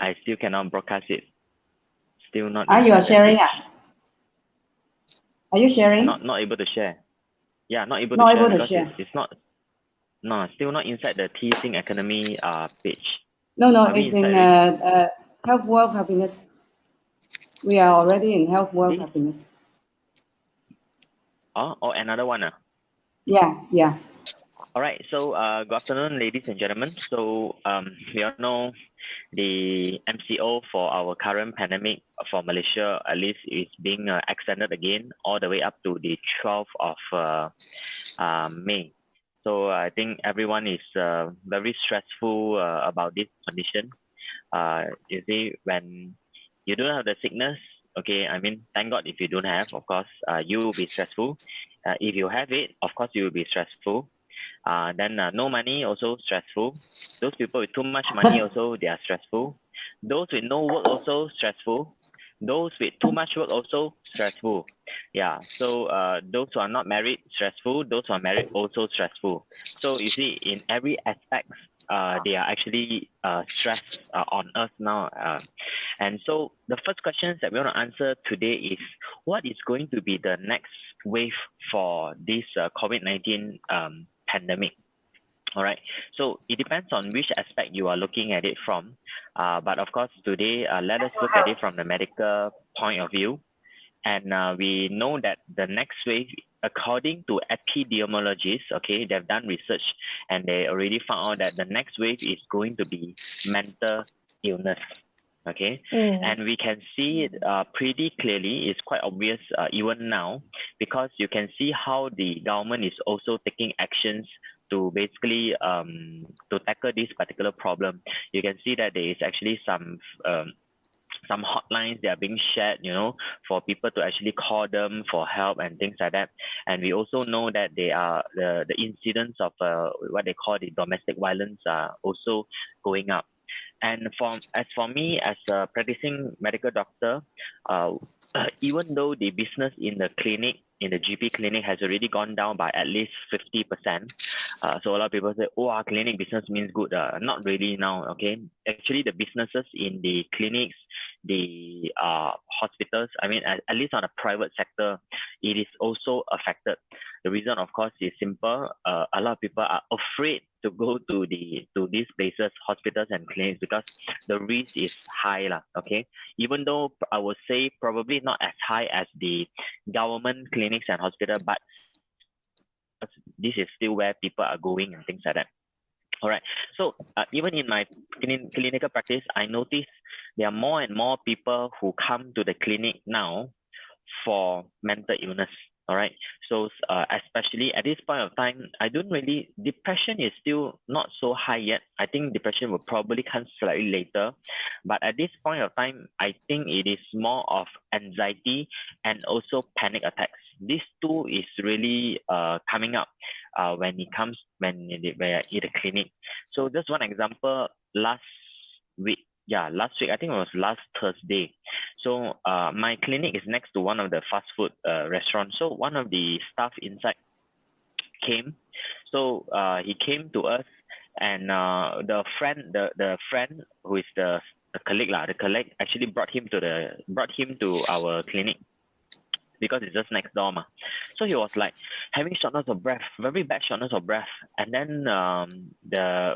I still cannot broadcast it. Still not. You are sharing? Are you sharing? Not able to share. Yeah, not able Not to share able to because share. it's not. No, still not inside the T-Sync Academy page. No, Are we it's in inside health, wealth, happiness. We are already in health, wealth, this? happiness. Oh, another one. Yeah. All right. So, good afternoon, ladies and gentlemen. So, we all know the MCO for our current pandemic for Malaysia, at least, is being extended again all the way up to the 12th of May. So, I think everyone is very stressful about this condition. You see, when you don't have the sickness, okay, I mean, thank God if you don't have, of course, you will be stressful. If you have it, of course, you will be stressful. Then no money, also stressful. Those people with too much money also, they are stressful. Those with no work also stressful. Those with too much work also stressful. Yeah. So those who are not married, stressful. Those who are married also stressful. So you see, in every aspect, they are actually stressed on us now. And so the first questions that we want to answer today is, what is going to be the next wave for this COVID-19 pandemic? All right. So it depends on which aspect you are looking at it from. But of course, today, let us look at it from the medical point of view. And we know that the next wave, according to epidemiologists, okay, they've done research and they already found out that the next wave is going to be mental illness. Okay, and we can see it pretty clearly. It's quite obvious even now, because you can see how the government is also taking actions to basically to tackle this particular problem. You can see that there is actually some hotlines that are being shared, for people to actually call them for help and things like that. And we also know that they are the incidents of what they call the domestic violence are also going up. And as for me, as a practicing medical doctor, even though the business in the clinic, in the GP clinic, has already gone down by at least 50%. So a lot of people say, oh, our clinic business means good. Not really now, okay? Actually, the businesses in the clinics, the hospitals, I mean, at least on the private sector, it is also affected. The reason, of course, is simple. A lot of people are afraid to go to these places, hospitals and clinics, because the risk is high, okay? Even though I would say probably not as high as the government clinics and hospitals, but this is still where people are going and things like that. All right. So even in my clinical practice, I notice there are more and more people who come to the clinic now for mental illness. All right. So especially at this point of time, depression is still not so high yet. I think depression will probably come slightly later. But at this point of time, I think it is more of anxiety and also panic attacks. These two is really coming up when we're in the clinic. So just one example, last week, I think it was last Thursday. So my clinic is next to one of the fast food restaurants. So one of the staff inside came. So he came to us, and the friend who is the colleague, the colleague actually brought him to our clinic, because it's just next door. So he was like having shortness of breath, very bad shortness of breath. And then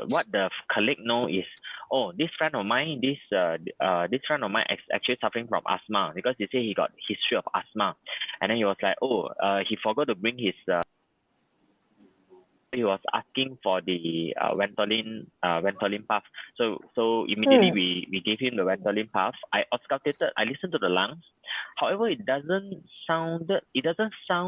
what the colleague know is, oh, this friend of mine is actually suffering from asthma, because he said he got history of asthma. And then he was like, he forgot to bring his he was asking for the Ventolin puff. So immediately we gave him the Ventolin puff. I auscultated, I listened to the lungs. However, it doesn't sound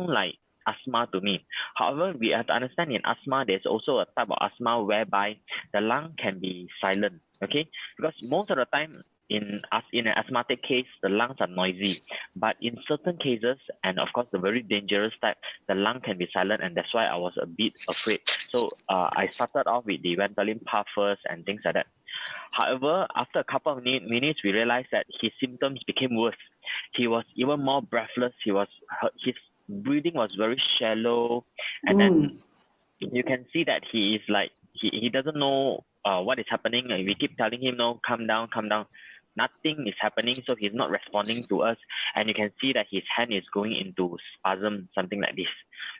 like asthma to me. However, we have to understand, in asthma, there's also a type of asthma whereby the lung can be silent. Okay, because most of the time in an asthmatic case, the lungs are noisy. But in certain cases, and of course the very dangerous type, the lung can be silent, and that's why I was a bit afraid. So I started off with the Ventolin puff first and things like that. However, after a couple of minutes, we realized that his symptoms became worse. He was even more breathless. His breathing was very shallow, and then you can see that he is like he doesn't know what is happening? And we keep telling him, no, calm down, calm down. Nothing is happening, so he's not responding to us. And you can see that his hand is going into spasm, something like this,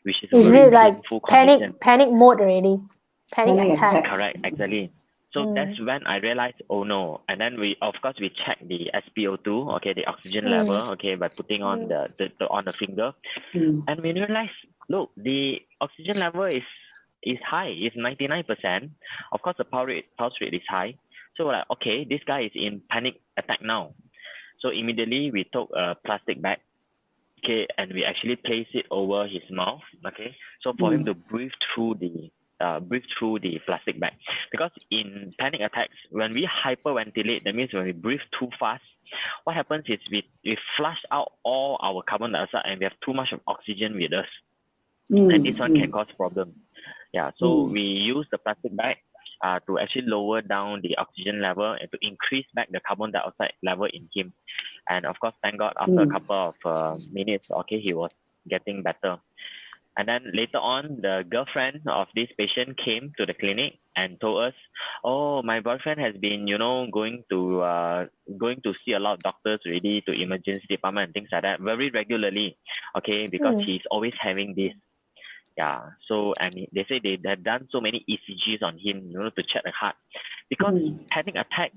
which is Is very it like painful condition. panic mode already? Panic Panic attack. attack. Correct, exactly. So that's when I realized, oh no. And then we check the SpO2, okay, the oxygen level, okay, by putting on the on the finger. And we realized, look, the oxygen level is high, it's 99%. Of course, the pulse rate is high. So we're like, okay, this guy is in panic attack now. So immediately we took a plastic bag, okay, and we actually placed it over his mouth, okay. So for him to breathe through the plastic bag, because in panic attacks, when we hyperventilate, that means when we breathe too fast, what happens is we flush out all our carbon dioxide and we have too much of oxygen with us, and this one can cause problems. Yeah, so we use the plastic bag to actually lower down the oxygen level and to increase back the carbon dioxide level in him. And of course, thank God, after a couple of minutes, okay, he was getting better. And then later on, the girlfriend of this patient came to the clinic and told us, oh, my boyfriend has been, going to see a lot of doctors already, to emergency department and things like that, very regularly, okay, because he's always having this. Yeah, so, and they say they have done so many ECGs on him, to check the heart. Because panic attack,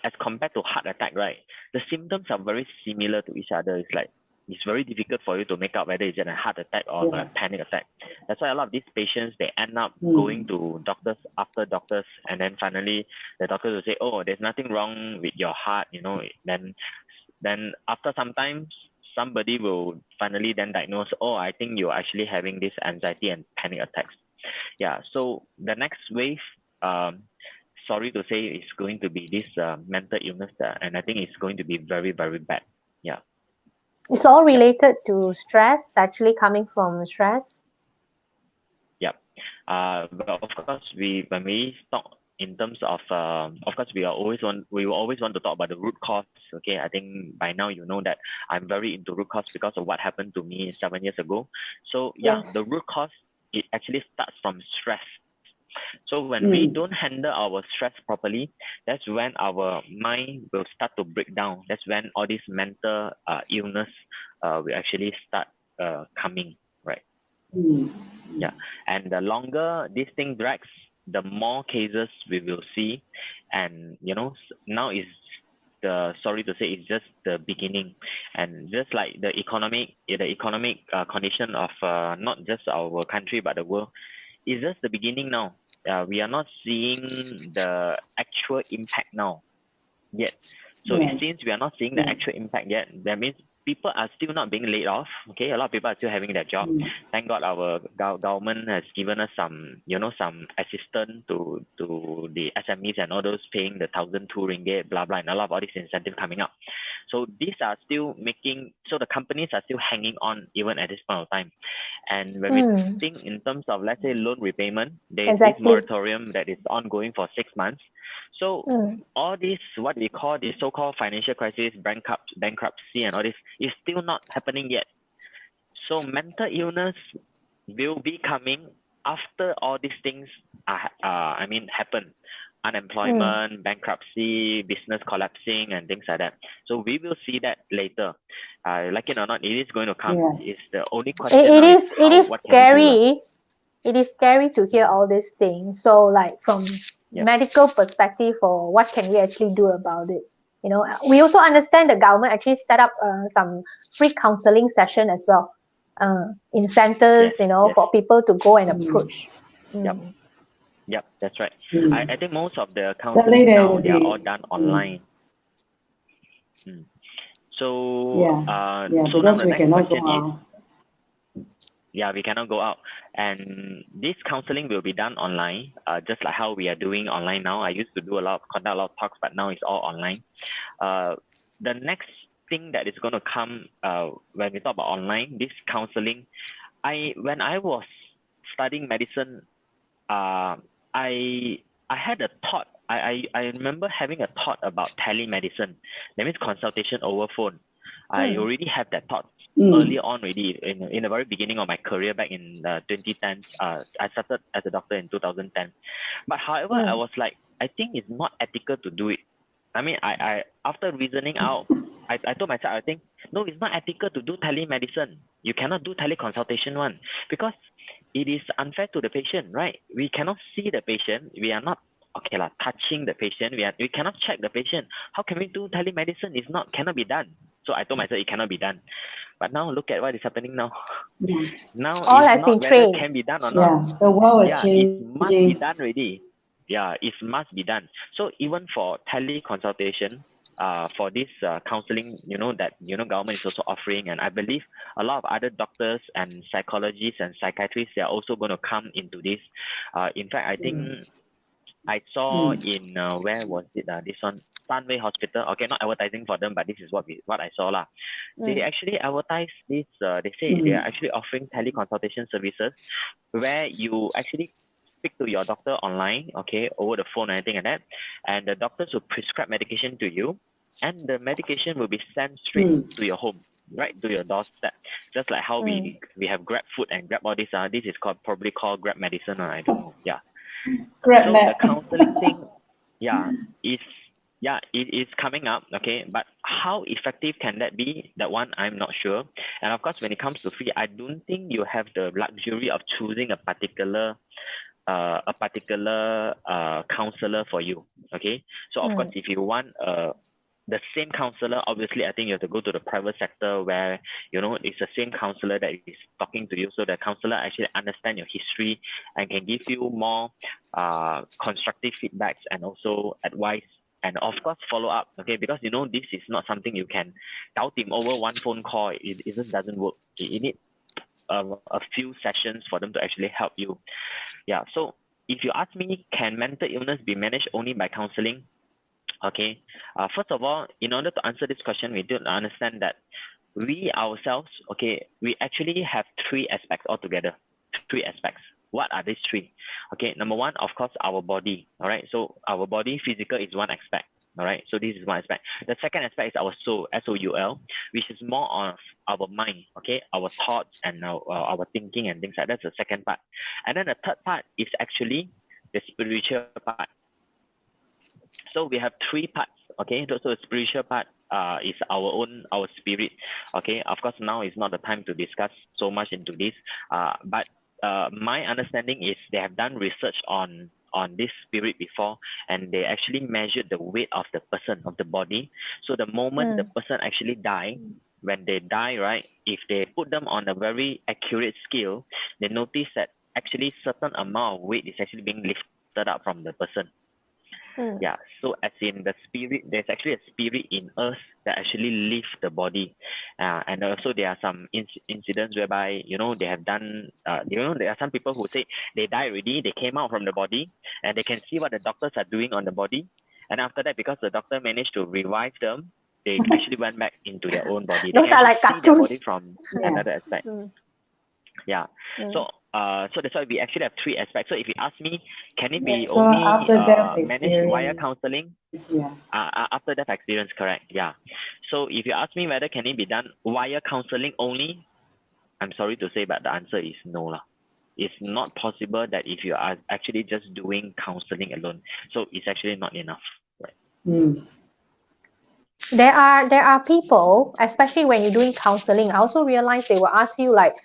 as compared to heart attack, right, the symptoms are very similar to each other. It's like, it's very difficult for you to make out whether it's a heart attack or a panic attack. That's why a lot of these patients, they end up going to doctors after doctors, and then finally the doctors will say, oh, there's nothing wrong with your heart, then after some time, somebody will finally then diagnose, oh, I think you're actually having this anxiety and panic attacks. Yeah, so the next wave, sorry to say, is going to be this mental illness, and I think it's going to be very, very bad. Yeah. It's all related to stress, actually coming from stress. Yep. But of course, when we talk in terms of course, we will always want to talk about the root cause. Okay, I think by now you know that I'm very into root cause because of what happened to me 7 years ago. So yeah, the root cause, it actually starts from stress. So when we don't handle our stress properly, that's when our mind will start to break down. That's when all this mental illness will actually start coming, right? Yeah, and the longer this thing drags, the more cases we will see. And now is sorry to say, it's just the beginning. And just like the economic condition of not just our country but the world, is just the beginning now. We are not seeing the actual impact now yet. So since we are not seeing the actual impact yet, that means people are still not being laid off. Okay, a lot of people are still having their job. Thank God our government has given us some, some assistance to the SMEs and all those, paying the 1,002 ringgit, blah blah, and a lot of all these incentives coming up. So these are still so the companies are still hanging on even at this point of time. And when we think in terms of, let's say, loan repayment, there is this moratorium that is ongoing for 6 months. So all this, what we call the so-called financial crisis, bankruptcy and all this, is still not happening yet. So mental illness will be coming after all these things happen. Unemployment, bankruptcy, business collapsing, and things like that. So we will see that later. Like it or not, it is going to come. It's the only question. It is scary. It is scary to hear all these things. So, like, from medical perspective, or what can we actually do about it? We also understand the government actually set up some free counseling session as well, in centers, for people to go and approach. Yep, that's right. I think most of the counseling now, they are all done online. So so now the next question is, we cannot go out, and this counseling will be done online, just like how we are doing online now. I used to conduct a lot of talks, but now it's all online. The next thing that is going to come when we talk about online, this counseling, when I was studying medicine, I had a thought. I remember having a thought about telemedicine. That means consultation over phone. I already have that thought early on already, in the very beginning of my career back in 2010. I started as a doctor in 2010. But however, I was like, I think it's not ethical to do it. I mean, I after reasoning out, I told myself, I think, no, it's not ethical to do telemedicine. You cannot do teleconsultation one, because it is unfair to the patient, right? We cannot see the patient. We are not touching the patient. We cannot check the patient. How can we do telemedicine? Cannot be done. So I told myself it cannot be done. But now look at what is happening now. Yeah. Now All it's has not been whether trained. can be done or Yeah, not. the world is Yeah, changing. it must be done already. Yeah, it must be done. So even for teleconsultation, for this counseling, that government is also offering, and I believe a lot of other doctors and psychologists and psychiatrists, they are also going to come into this. In fact, I think I saw in where was it? This one, Sunway Hospital. Okay, not advertising for them, but this is what I saw lah. They actually advertise this. They say they are actually offering teleconsultation services where you actually speak to your doctor online, okay, over the phone or anything like that, and the doctors will prescribe medication to you, and the medication will be sent straight to your home, right, to your doorstep. Just like how we have Grab food and Grab all this. This is probably called Grab medicine. I don't know. Yeah. So the counseling thing, it is coming up, okay. But how effective can that be? That one I'm not sure. And of course, when it comes to fee, I don't think you have the luxury of choosing a particular counselor for you. Okay. So of course, if you want the same counselor, obviously I think you have to go to the private sector where it's the same counselor that is talking to you, so the counselor actually understand your history and can give you more constructive feedbacks and also advice, and of course follow up, okay, because this is not something you can doubt him over one phone call. It just doesn't work. You need a few sessions for them to actually help you. Yeah. So if you ask me, can mental illness be managed only by counseling? Okay. First of all, in order to answer this question, we do understand that we ourselves, okay, we actually have three aspects altogether. Three aspects. What are these three? Okay. Number one, of course, our body. All right. So our body, physical, is one aspect. All right. So this is one aspect. The second aspect is our soul, SOUL, which is more of our mind. Okay. Our thoughts and our thinking and things like that. That's the second part. And then the third part is actually the spiritual part. So we have three parts, okay. So the spiritual part is our spirit, okay. Of course, now is not the time to discuss so much into this, but my understanding is they have done research on this spirit before, and they actually measured the weight of the person, of the body. So the moment the person actually die, when they die, right, if they put them on a very accurate scale, they notice that actually certain amount of weight is actually being lifted up from the person. Yeah, so as in the spirit, there's actually a spirit in us that actually lifts the body, and also there are some incidents whereby they have done. There are some people who say they died already, they came out from the body, and they can see what the doctors are doing on the body, and after that, because the doctor managed to revive them, they actually went back into their own body. Those They are can like see their body cartoons. from another aspect. Yeah. So that's why we actually have three aspects. So if you ask me, can it be so only after death managed via experience, counseling? yeah. After death experience, correct. Yeah. So if you ask me whether can it be done via counseling only, I'm sorry to say, but the answer is no lah. It's not possible that if you are actually just doing counseling alone. So it's actually not enough. Right. There are people, especially when you're doing counseling, I also realize they will ask you like,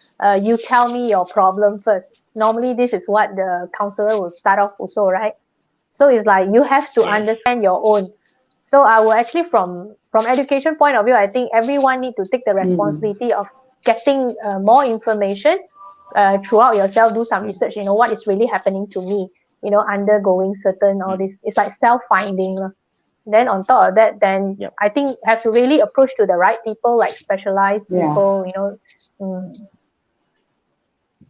you tell me your problem first. Normally, this is what the counselor will start off also, right? So it's like you have to understand your own. So I will actually, from education point of view, I think everyone need to take the responsibility of getting more information throughout yourself, do some research, what is really happening to me, undergoing certain all this. It's like self-finding. Then on top of that, then I think have to really approach to the right people, like specialized people,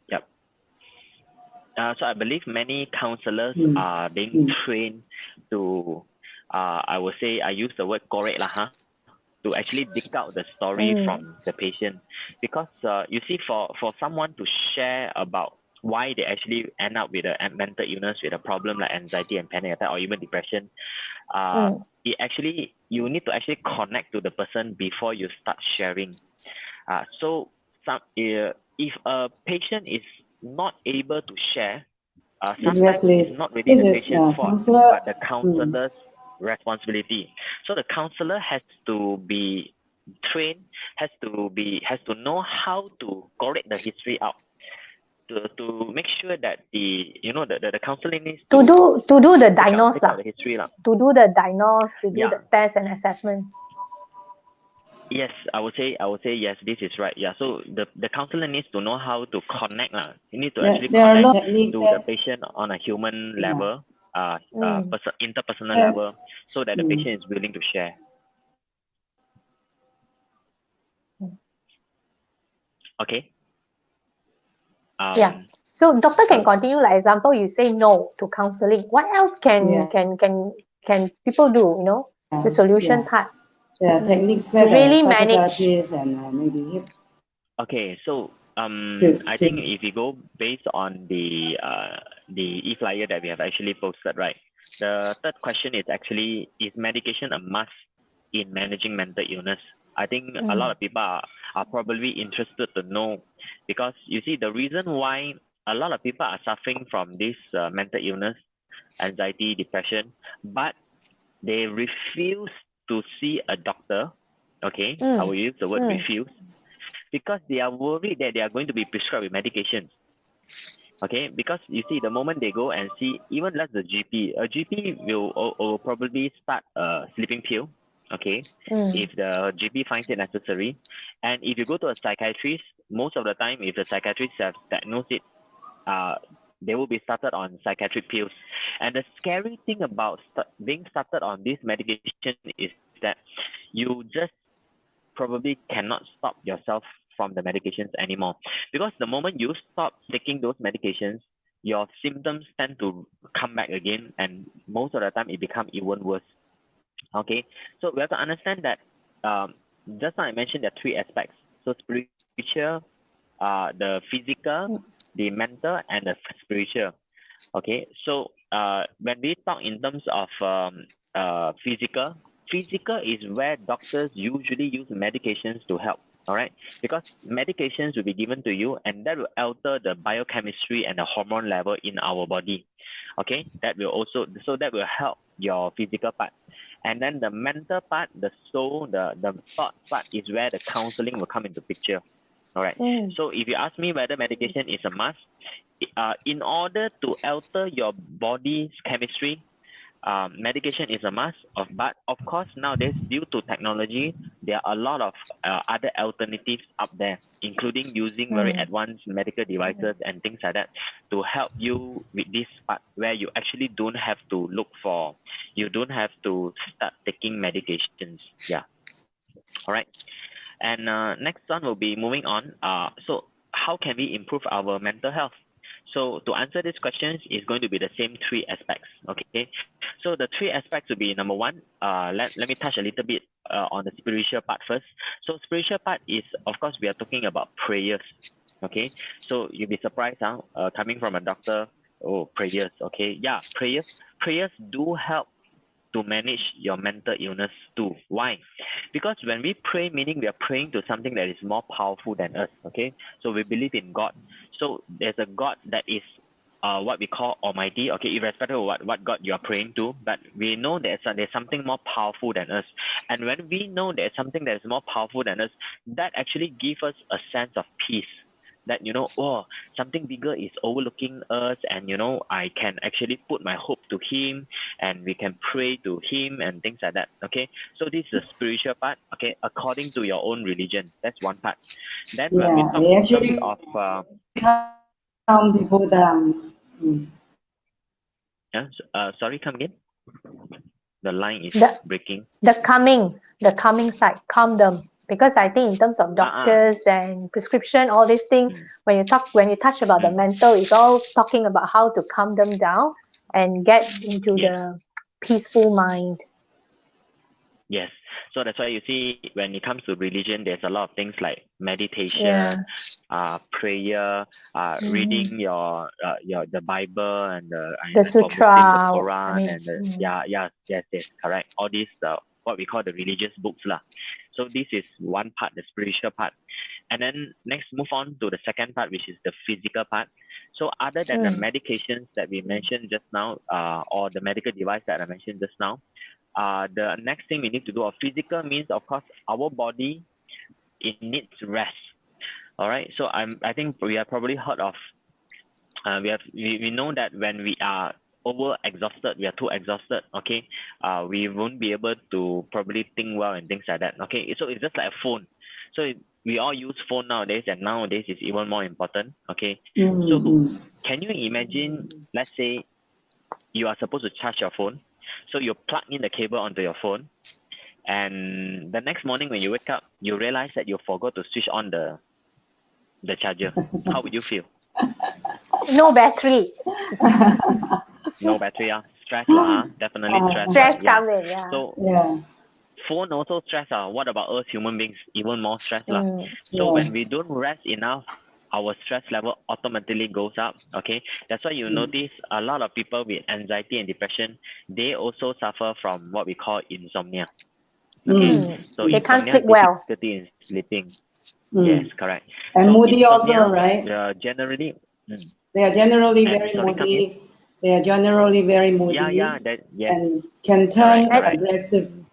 Yep. So I believe many counselors are being trained to, I would say, I use the word correct lah, to actually dig out the story from the patient, because you see, for someone to share about why they actually end up with a mental illness, with a problem like anxiety and panic attack or even depression, it actually, you need to actually connect to the person before you start sharing. So if a patient is not able to share, sometimes Exactly. it's not really This the is patient's fault, counselor. but the counselor's responsibility. So the counselor has to be trained, has to know how to correct the history out, to make sure that the counseling needs To do the take diagnose out the history lah. to do the diagnose, to do Yeah. the test and assessment. Yes, I would say yes, this is right. Yeah, so the counselor needs to know how to connect lah. He needs to actually There are a connect lot of techniques to the patient on a human level, interpersonal Yeah. level, so that the patient is willing to share. Okay. Yeah. So doctor can continue. Like example, you say no to counseling. What else can people do? The solution part. There are techniques that really psychotherapists and maybe hip. Okay, so I think if you go based on the e-flyer that we have actually posted, right? The third question is actually, is medication a must in managing mental illness? I think a lot of people are probably interested to know, because you see the reason why a lot of people are suffering from this mental illness, anxiety, depression, but they refuse to see a doctor. Okay, I will use the word refuse, because they are worried that they are going to be prescribed with medications. Okay, because you see, the moment they go and see, even less the GP, a GP will probably start a sleeping pill, okay, if the GP finds it necessary. And if you go to a psychiatrist, most of the time, if the psychiatrist has diagnosed it, they will be started on psychiatric pills. And the scary thing about being started on this medication is that you just probably cannot stop yourself from the medications anymore, because the moment you stop taking those medications, your symptoms tend to come back again, and most of the time it becomes even worse. Okay, so we have to understand that just now I mentioned there are three aspects: so spiritual, the physical, the mental, and the spiritual. Okay, so when we talk in terms of physical is where doctors usually use medications to help. All right, because medications will be given to you, and that will alter the biochemistry and the hormone level in our body. Okay, that will help your physical part. And then the mental part, the soul, the thought part is where the counseling will come into picture. All right. So if you ask me whether medication is a must, in order to alter your body's chemistry, medication is a must. But of course, nowadays, due to technology, there are a lot of other alternatives up there, including using very advanced medical devices and things like that to help you with this part, where you actually don't have to start taking medications. Yeah. All right. And next one will be moving on. So how can we improve our mental health? So to answer these questions is going to be the same three aspects. Okay. So the three aspects will be, number one, let me touch a little bit on the spiritual part first. So spiritual part is, of course, we are talking about prayers. Okay. So you'll be surprised, coming from a doctor. Oh, prayers. Okay. Yeah, prayers do help to manage your mental illness too. Why? Because when we pray, meaning we are praying to something that is more powerful than us. Okay, so we believe in God. So there's a God that is what we call Almighty. Okay, irrespective of what God you are praying to, but we know there's something more powerful than us. And when we know there's something that is more powerful than us, that actually gives us a sense of peace. That something bigger is overlooking us, and I can actually put my hope to Him, and we can pray to Him and things like that. Okay, so this is the spiritual part. Okay, according to your own religion, that's one part. Then when we talk in terms of calm people down. Sorry, come again. The line is breaking. The calming side, calm them. Because I think in terms of doctors and prescription, all these things, when you touch about the mental, it's all talking about how to calm them down and get into the peaceful mind. Yes. So that's why you see, when it comes to religion, there's a lot of things like meditation, prayer, reading the Bible and the sutra, the Quran, and yes, correct. All these what we call the religious books lah. So this is one part, the spiritual part. And then next, move on to the second part, which is the physical part. So other than the medications that we mentioned just now, or the medical device that I mentioned just now, the next thing we need to do, physical means, of course, our body, it needs rest. All right. So I think we have probably heard of, we know that when we are over exhausted, we are too exhausted, okay, we won't be able to probably think well and things like that. Okay, so it's just like a phone. So we all use phone nowadays, and nowadays it's even more important. Okay, so can you imagine, let's say you are supposed to charge your phone, so you plug in the cable onto your phone, and the next morning when you wake up, you realize that you forgot to switch on the charger. How would you feel? No battery. No battery, stress, definitely stress. Stress coming, yeah. So phone also stress. What about us human beings? Even more stress. So when we don't rest enough, our stress level automatically goes up. Okay, that's why you notice a lot of people with anxiety and depression, they also suffer from what we call insomnia. Okay, so they can't insomnia, sleep well. difficulty in sleeping. Yes, correct. And so moody insomnia, also, right? Generally. They are generally very moody. They are generally very moody. And can turn aggressive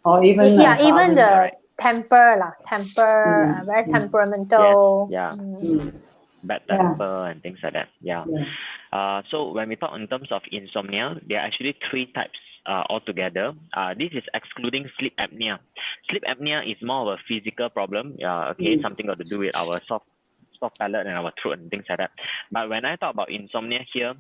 or even even the temper, very temperamental. Bad temper and things like that. So when we talk in terms of insomnia, there are actually 3 types altogether. This is excluding sleep apnea. Sleep apnea is more of a physical problem. Something got to do with our soft palate and our throat and things like that. But when I talk about insomnia here,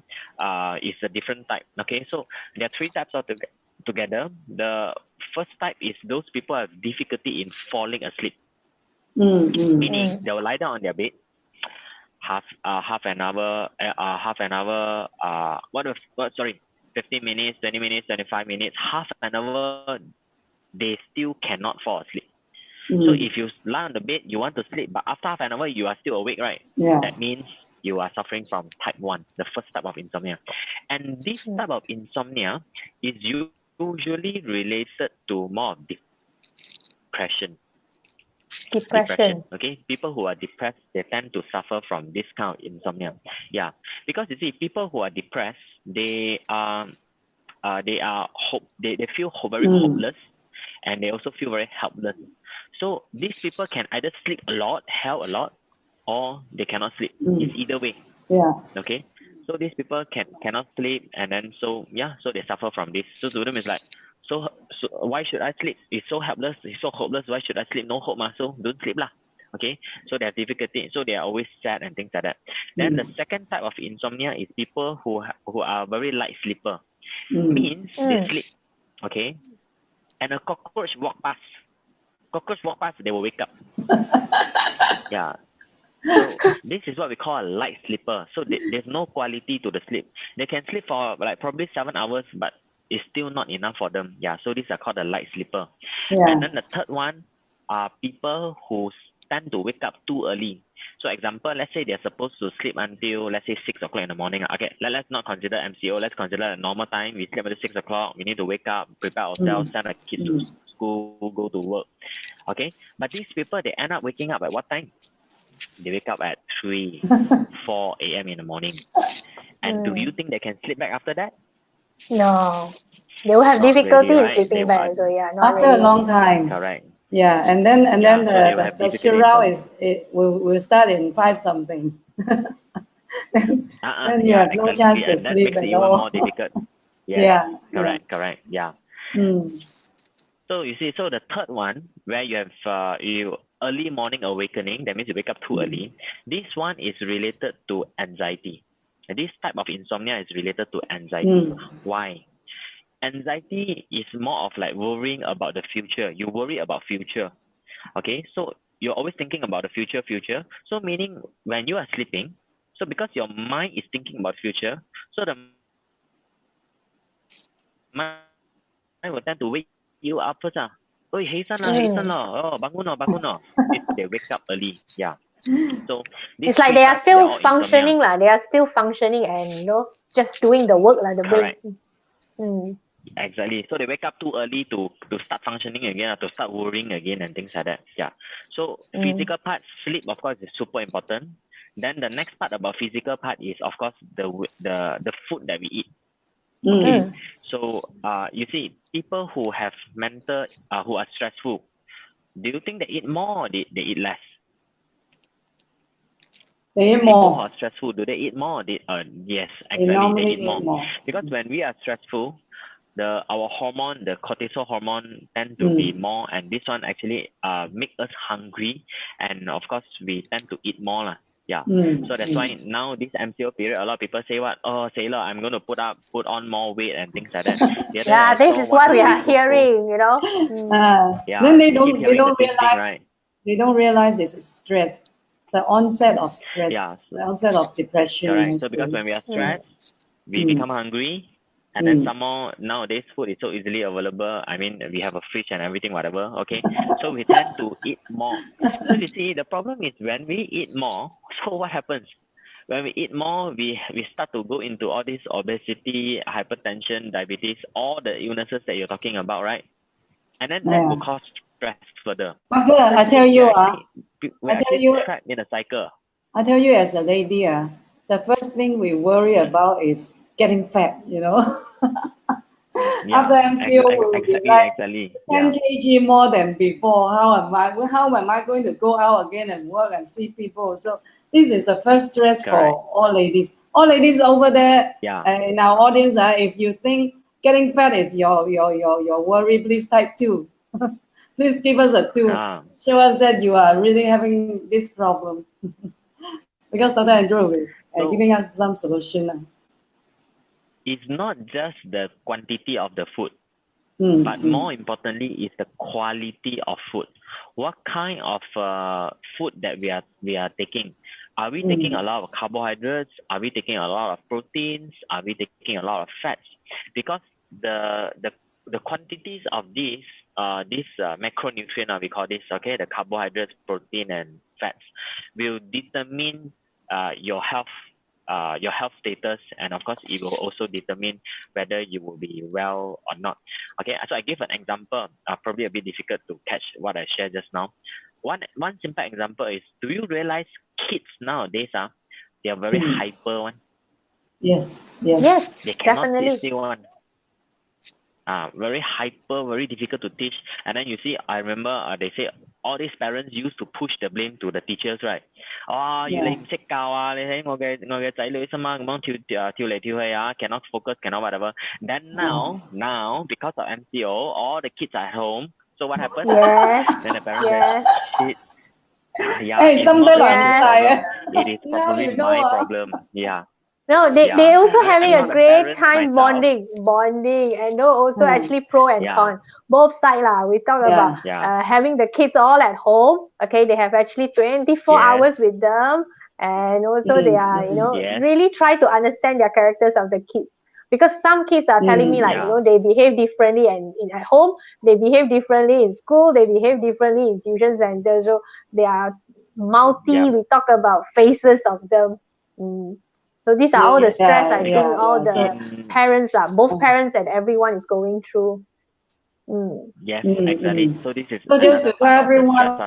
it's a different type. Okay, so there are 3 types altogether. The first type is those people have difficulty in falling asleep. Meaning they will lie down on their bed, half an hour, 15 minutes, 20 minutes, 25 minutes, half an hour, they still cannot fall asleep. So if you lie on the bed, you want to sleep, but after half an hour, you are still awake, right? That means you are suffering from type 1, the first type of insomnia. And this type of insomnia is usually related to more of depression. Okay, people who are depressed, they tend to suffer from this kind of insomnia. Because you see, people who are depressed, they feel very hopeless, and they also feel very helpless. So these people can either sleep a lot, hell a lot, or they cannot sleep. It's either way. Okay, so these people cannot sleep, and then so they suffer from this. So to them it's like, so why should I sleep? It's so helpless, it's so hopeless. Why should I sleep? No hope, so don't sleep lah. Okay, so they have difficulty, so they are always sad and things like that. Then the second type of insomnia is people who are very light sleeper. Means they sleep, okay, and a cockroach walk past, they will wake up. So this is what we call a light sleeper. So there's no quality to the sleep. They can sleep for like probably 7 hours, but it's still not enough for them. So these are called a light sleeper. And then the third one are people who tend to wake up too early. So example, let's say they're supposed to sleep until, let's say, 6 o'clock in the morning. Okay, let's not consider MCO. Let's consider a normal time. We sleep until 6 o'clock. We need to wake up, prepare ourselves, send our kids to school, go to work. Okay, but these people, they end up waking up at what time? They wake up at 3, 4 a.m. in the morning. And do you think they can sleep back after that? No. They will have difficulty in sleeping back. So after a long time. Correct. And then the spiral will start in 5 something. then you have no chance to sleep at all. More difficult. Correct. So you see, so the third one, where you have you early morning awakening, that means you wake up too early. This one is related to anxiety. This type of insomnia is related to anxiety. Why? Anxiety is more of like worrying about the future. You worry about future. Okay, so you're always thinking about the future. So meaning when you are sleeping, so because your mind is thinking about future, so the mind will tend to wake you up first. Oi, heisan lah. Oh, bangun. They wake up early. So it's like they are still functioning lah. They are still functioning and just doing the work like the brain. Exactly. So they wake up too early to start functioning again, to start worrying again and things like that. Yeah. So physical part, sleep of course is super important. Then the next part about physical part is of course the food that we eat. Okay. So you see, people who have mental who are stressful, do you think they eat more or they eat less? They eat People who more. are stressful, do they eat more or yes, They exactly. normally They eat more. more. Because when we are stressful, our hormone, the cortisol hormone tend to be more, and this one actually make us hungry, and of course we tend to eat more lah. Yeah. So that's why now this MCO period, a lot of people say what, oh sailor, I'm going to put on more weight and things like that. Yeah, this is what we are hearing, you know. Then they don't realize right? They don't realize it's stress, the onset of stress, the onset of depression. Correct. So because when we are stressed, we become hungry. And then some more, nowadays food is so easily available. I mean, we have a fridge and everything, whatever. Okay. So we tend to eat more. So you see, the problem is when we eat more, so what happens? When we eat more, we start to go into all this obesity, hypertension, diabetes, all the illnesses that you're talking about, right? And then that will cause stress further. Doctor, I tell you, we're actually trapped in a cycle. I tell you as a lady, the first thing we worry about is getting fat, you know. After MCO, we'll be like 10 kg more than before. How am I going to go out again and work and see people? So this is the first stress for all ladies. All ladies over there in our audience, if you think getting fat is your worry, please type 2. Please give us a 2. Show us that you are really having this problem. Because Dr. Andrew will be giving us some solution. It's not just the quantity of the food, but more importantly is the quality of food. What kind of food that we are taking? Are we taking a lot of carbohydrates? Are we taking a lot of proteins? Are we taking a lot of fats? Because the quantities of these macronutrient, we call this, okay, the carbohydrates, protein, and fats, will determine your health status, and of course it will also determine whether you will be well or not. Okay, so I give an example, probably a bit difficult to catch what I shared just now. One simple example is, do you realize kids nowadays they are very hyper one? Yes, they cannot definitely. sit still one. Very hyper, very difficult to teach. And then you see, I remember they say all these parents used to push the blame to the teachers, right? You let him sick cannot focus, cannot whatever. Then now because of MCO, all the kids are at home. So what happens? Then the parents say, shit. Hey, some it is probably my problem. Yeah. No, they also having a great time bonding, and also actually pro and con, both side lah. We talk about having the kids all at home. Okay, they have actually 24 hours with them, and also they are really try to understand their characters of the kids. Because some kids are telling me like they behave differently, and at home they behave differently, in school they behave differently, in tuition centers. So they are we talk about phases of them. So these are all the stress I think all the parents both parents and everyone is going through. Yes, exactly. So this is just to tell everyone,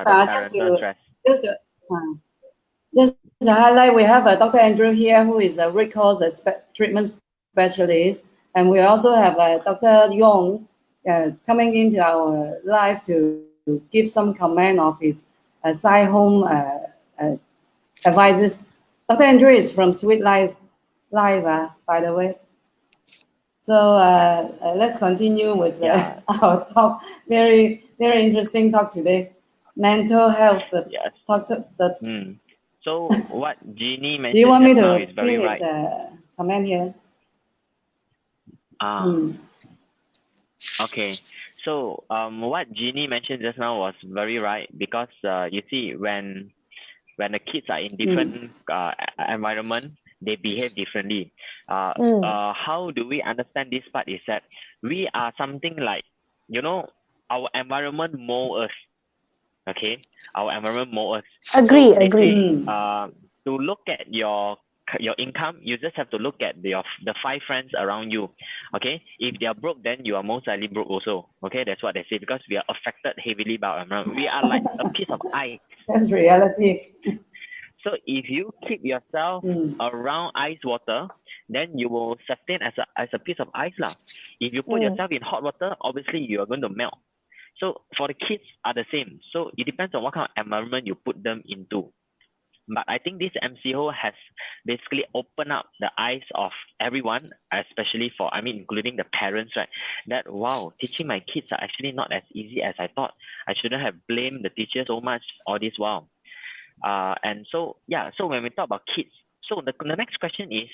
just to highlight, we have Dr. Andrew here, who is a root cause treatment specialist, and we also have Dr. Wong coming into our live to give some comment of his side home advices. Dr. Andrew is from Sweet Life, by the way. So let's continue with our talk. Very, very interesting talk today. Mental health. So what Ginny mentioned do you want me to is very right. Comment here? Okay. So what Ginny mentioned just now was very right, because you see, when the kids are in different environment, they behave differently. How do we understand this part is that we are something like, our environment mold us. Okay, our environment mold us. Agree. Say, to look at your your income, you just have to look at the 5 friends around you. Okay, if they are broke, then you are most likely broke also. Okay, that's what they say, because we are affected heavily by we are like a piece of ice. That's reality. So if you keep yourself around ice water, then you will sustain as a piece of ice lah. If you put yourself in hot water, obviously you are going to melt. So for the kids are the same. So it depends on what kind of environment you put them into. But I think this MCO has basically opened up the eyes of everyone, especially including the parents, right? That, wow, teaching my kids are actually not as easy as I thought. I shouldn't have blamed the teachers so much all this while. And so when we talk about kids, so the next question is,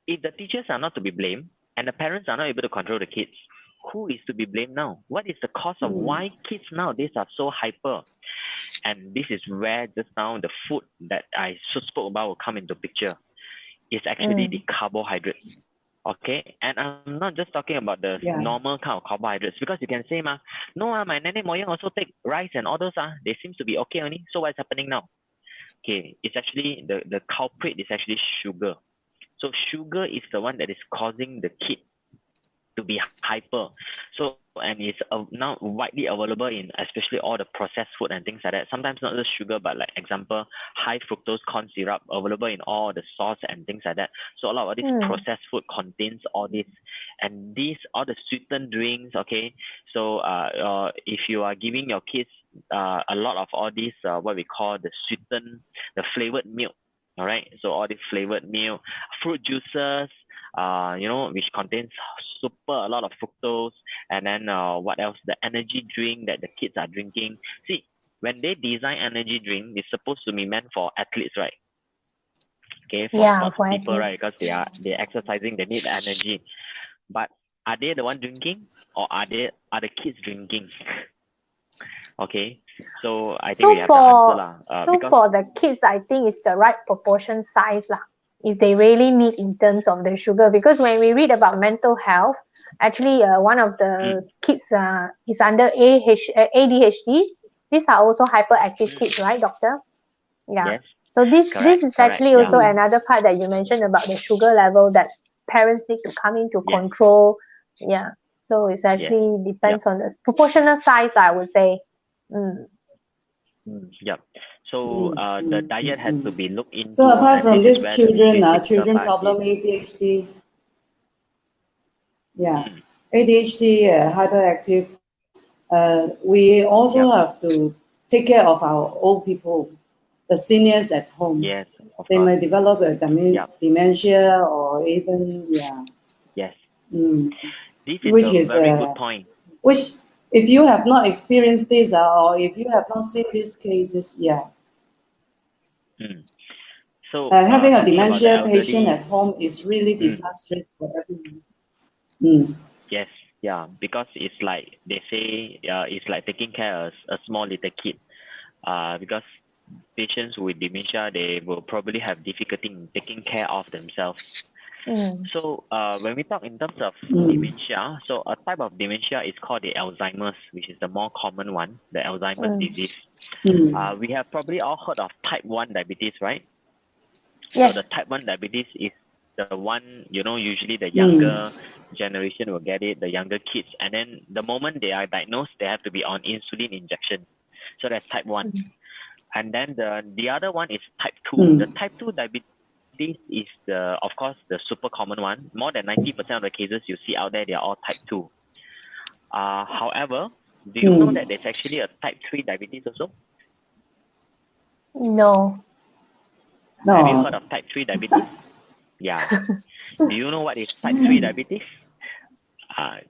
if the teachers are not to be blamed and the parents are not able to control the kids, who is to be blamed now? What is the cause of why kids nowadays are so hyper? And this is where just now the food that I spoke about will come into picture. It's actually the carbohydrates. Okay, and I'm not just talking about the normal kind of carbohydrates, because you can say, my nene moyang also take rice and all those, they seem to be okay only. So what's happening now? Okay, it's actually the culprit is actually sugar. So sugar is the one that is causing the kid to be hyper. So, and it's now widely available in especially all the processed food and things like that. Sometimes not just sugar, but like example, high fructose corn syrup available in all the sauce and things like that. So a lot of this processed food contains all this, and all the sweetened drinks. Okay, so if you are giving your kids a lot of all these what we call the flavored milk. All right, so all the flavored milk, fruit juices, which contains a lot of fructose, and then what else? The energy drink that the kids are drinking. See, when they design energy drink, it's supposed to be meant for athletes, right? Okay, for sports people, right? Because they're exercising, they need energy. But are they the one drinking, or are the kids drinking? Okay, so I think we have to answer lah. So for the kids, I think it's the right proportion size lah, if they really need in terms of the sugar. Because when we read about mental health, actually one of the kids is under ADHD. These are also hyperactive kids, right, doctor? Yeah. Yes. So this is actually also another part that you mentioned about the sugar level that parents need to come into control. Yeah. So it's actually depends on the proportional size, I would say. Yep. So the diet has to be looked into. So apart from this children problem, ADHD, ADHD, hyperactive, we also have to take care of our old people, the seniors at home. Yes, they may develop a dementia or even Yes. This is a very good point. Which, if you have not experienced this or if you have not seen these cases, So having a dementia patient at home is really disastrous for everyone. Yes, because it's like they say, it's like taking care of a small little kid. Because patients with dementia, they will probably have difficulty in taking care of themselves. So when we talk in terms of dementia, so a type of dementia is called the Alzheimer's, which is the more common one, the Alzheimer's disease. We have probably all heard of type 1 diabetes, right? Yes. So the type 1 diabetes is the one, usually the younger generation will get it, the younger kids. And then the moment they are diagnosed, they have to be on insulin injection. So that's type 1. And then the other one is type 2. The type 2 diabetes is of course the super common one. More than 90% of the cases you see out there, they are all type 2. However, do you know that there's actually a type 3 diabetes also? No. Have you heard of type 3 diabetes? Do you know what is type 3 diabetes?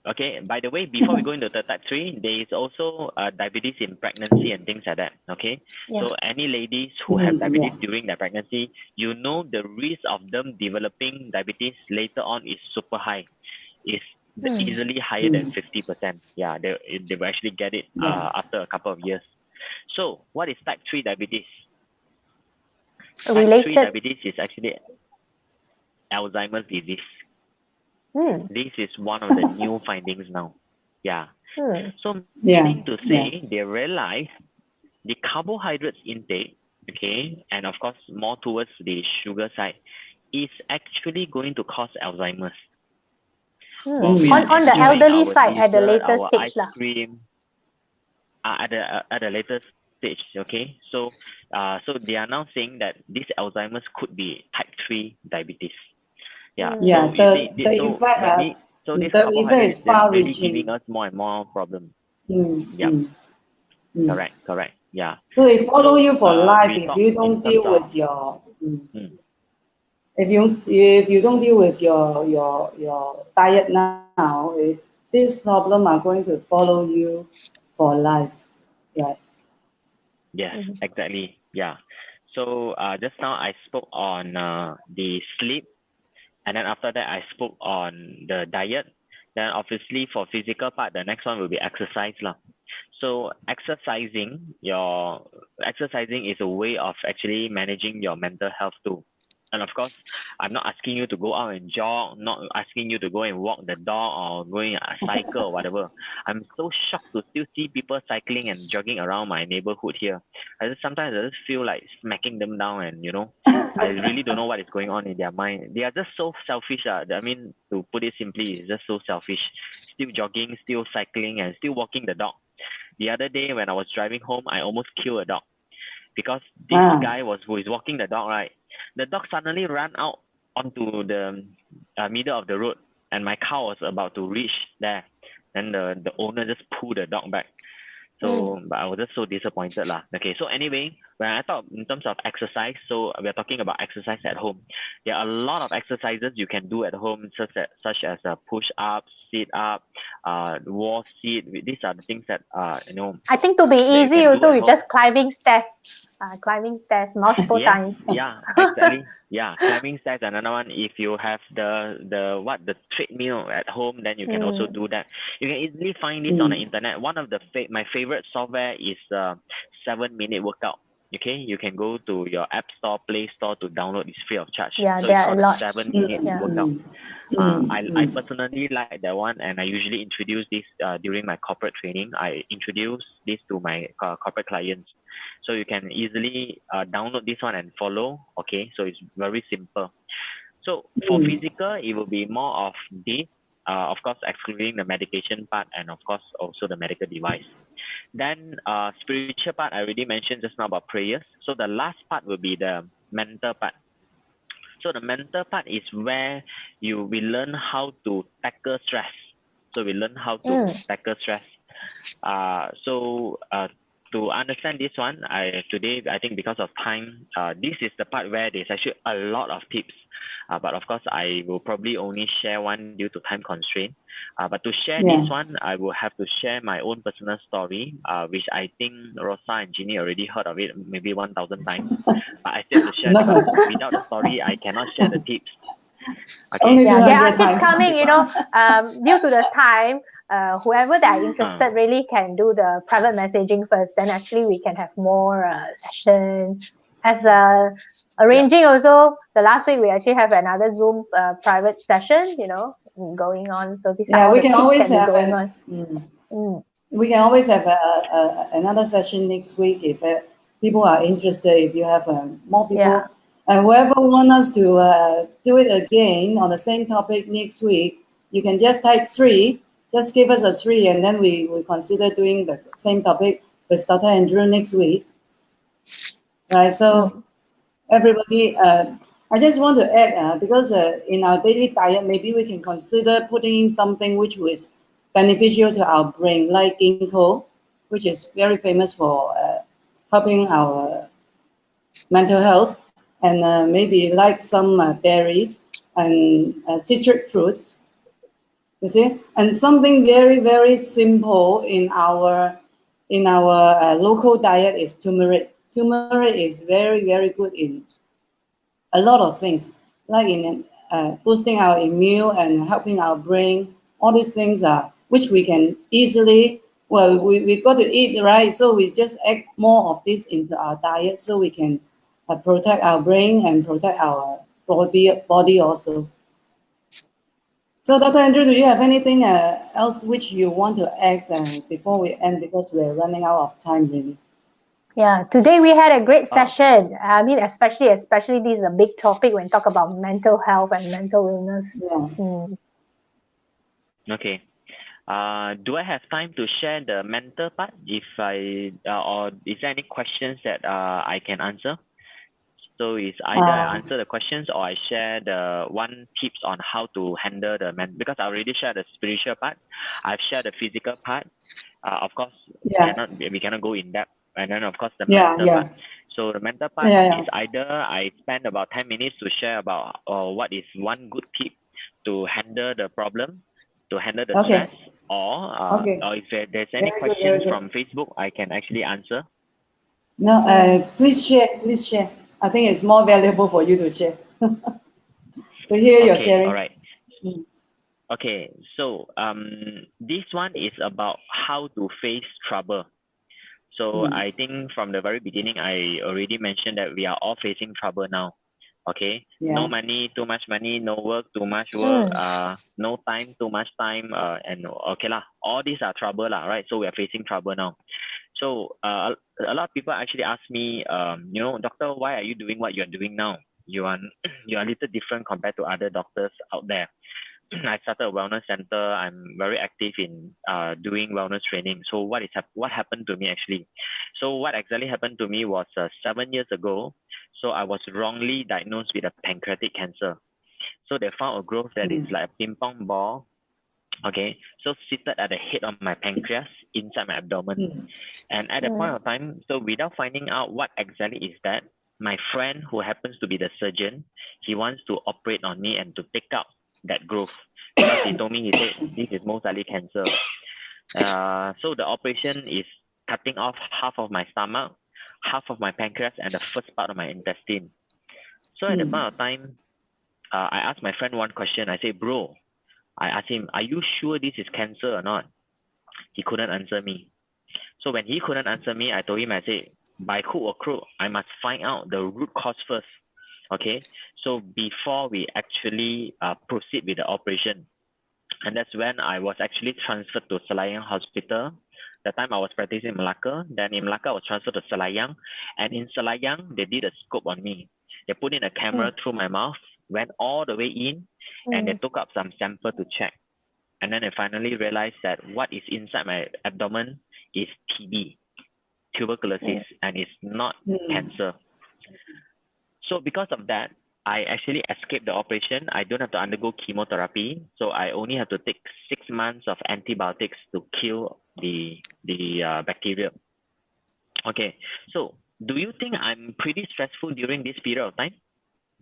Okay, by the way, before we go into the type 3, there is also diabetes in pregnancy and things like that. Okay, so any ladies who have diabetes during their pregnancy, the risk of them developing diabetes later on is super high. It's easily higher than 50%. They will actually get it after a couple of years. So what is type 3 diabetes? Type 3 diabetes is actually Alzheimer's disease. This is one of the new findings now. So meaning to say, they realize the carbohydrates intake okay, and of course more towards the sugar side, is actually going to cause Alzheimer's. While we are On the enjoying elderly our side at the dessert, later our stage ice lah. cream, at the later stage, okay. So so they are now saying that this Alzheimer's could be type 3 diabetes. Yeah. Yeah, So you see, the effect, so this the effect carbohydrate is is far really reaching. giving us more and more problems. Mm, Yep. mm. Correct. Yeah. So it follow you for life we if talk you in don't terms deal of with your if you don't deal with your diet now, this problem are going to follow you for life, right? yes, exactly. Yeah. So just now I spoke on the sleep, and then after that I spoke on the diet. Then obviously for physical part, the next one will be exercise lah. So exercising is a way of actually managing your mental health too. And of course, I'm not asking you to go out and jog, not asking you to go and walk the dog or going a cycle or whatever. I'm so shocked to still see people cycling and jogging around my neighborhood here. Sometimes I just feel like smacking them down, and I really don't know what is going on in their mind. They are just so selfish. I mean, to put it simply, it's just so selfish. Still jogging, still cycling, and still walking the dog. The other day when I was driving home, I almost killed a dog because this guy who is walking the dog, right? The dog suddenly ran out onto the middle of the road, and my car was about to reach there. And the owner just pulled the dog back. So, but I was just so disappointed lah. Okay, so anyway, when I talk in terms of exercise, so we are talking about exercise at home. There are a lot of exercises you can do at home, such as push up, sit up, wall sit. These are the things that I think to be you easy can do also, at you home. just climbing stairs multiple times. Yeah, exactly. Yeah, climbing stairs. Another one, if you have the treadmill at home, then you can also do that. You can easily find this on the internet. One of my favorite software is 7-minute workout. Okay, you can go to your app store, Play Store to download. It's free of charge. Yeah, so there it's are a called lot. 7-minute workout. I personally like that one, and I usually introduce this during my corporate training. I introduce this to my corporate clients, so you can easily download this one and follow. Okay, so it's very simple. So for physical, it will be more of this, of course, excluding the medication part, and of course also the medical device. Then spiritual part, I already mentioned just now about prayers. So the last part will be the mental part. So the mental part is where we learn how to tackle stress. So we learn how to tackle stress. To understand this one, today I think because of time, this is the part where there's actually a lot of tips. But of course, I will probably only share one due to time constraint. But to share this one, I will have to share my own personal story, which I think Rosa and Ginny already heard of it maybe 1,000 times. But I still have to share because without the story, I cannot share the tips. Okay. Yeah, there are tips times. coming, due to the time. Whoever that are interested really can do the private messaging first. Then actually we can have more session. As arranging also, the last week we actually have another Zoom private session, going on. So these are all we the can tips always can be have going on. We can always have another session next week if people are interested. If you have more people, and whoever want us to do it again on the same topic next week, you can just type 3. Just give us a 3, and then we consider doing the same topic with Dr. Andrew next week. Right. So everybody, I just want to add because in our daily diet, maybe we can consider putting in something which was beneficial to our brain, like ginkgo, which is very famous for helping our mental health, and maybe like some berries and citric fruits. You see, and something very, very simple in our local diet is turmeric. Turmeric is very, very good in a lot of things, like in boosting our immune and helping our brain. All these things are which we can easily. Well, we got to eat, right? So we just add more of this into our diet, so we can protect our brain and protect our body also. So, Dr. Andrew, do you have anything else which you want to add before we end, because we're running out of time, really? Yeah, today we had a great session. I mean, especially this is a big topic when talk about mental health and mental illness. Yeah. Okay. Do I have time to share the mental part if or is there any questions that I can answer? So it's either I answer the questions or I share the one tips on how to handle because I already shared the spiritual part. I've shared the physical part. Of course, we cannot go in depth. And then of course the mental part. So the mental part is either I spend about 10 minutes to share about what is one good tip to handle the problem, to handle the stress, or if there's any questions from Facebook, I can actually answer. No, please share. Please share. I think it's more valuable for you to share. To hear your sharing. All right. Okay, so this one is about how to face trouble. So I think from the very beginning, I already mentioned that we are all facing trouble now. Okay, no money, too much money, no work, too much work, no time, too much time, and okay lah, all these are trouble lah, right? So we are facing trouble now. So a lot of people actually ask me, doctor, why are you doing what you're doing now? You are a little different compared to other doctors out there. I started a wellness center. I'm very active in doing wellness training. So what happened to me actually? So what exactly happened to me was 7 years ago. So I was wrongly diagnosed with a pancreatic cancer. So they found a growth that is like a ping pong ball. Okay, so seated at the head of my pancreas inside my abdomen. And at that point of time, so without finding out what exactly is that, my friend who happens to be the surgeon, he wants to operate on me and to take out that growth. Because he told me, he said, this is most likely cancer. So the operation is cutting off half of my stomach, half of my pancreas, and the first part of my intestine. So at the point of time, I asked my friend one question. I said, bro, I asked him, are you sure this is cancer or not? He couldn't answer me. So when he couldn't answer me, I told him, I said, by hook or crook, I must find out the root cause first. Okay, so before we actually proceed with the operation. And that's when I was actually transferred to Selayang Hospital. That time I was practicing in Malacca. Then in Malacca, I was transferred to Selayang. And in Selayang, they did a scope on me. They put in a camera through my mouth, went all the way in, and they took up some sample to check. And then they finally realized that what is inside my abdomen is TB, tuberculosis, and it's not cancer. So because of that, I actually escaped the operation. I don't have to undergo chemotherapy. So I only have to take 6 months of antibiotics to kill the bacteria. Okay, so do you think I'm pretty stressful during this period of time?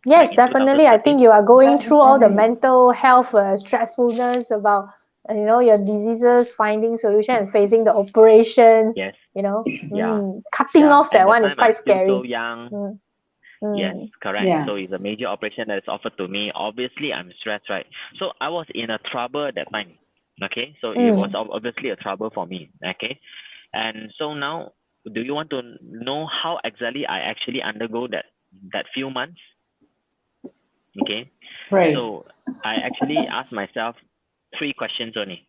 Yes, like definitely. I think you are going through all the mental health stressfulness about your diseases, finding solution and facing the operation. Yes. Cutting off that one is quite scary. So young. Yes, correct. Yeah. So it's a major operation that is offered to me. Obviously, I'm stressed, right? So I was in a trouble at that time. Okay, so it was obviously a trouble for me. Okay, and so now, do you want to know how exactly I actually undergo that few months? Okay, right. So I actually asked myself 3 questions only.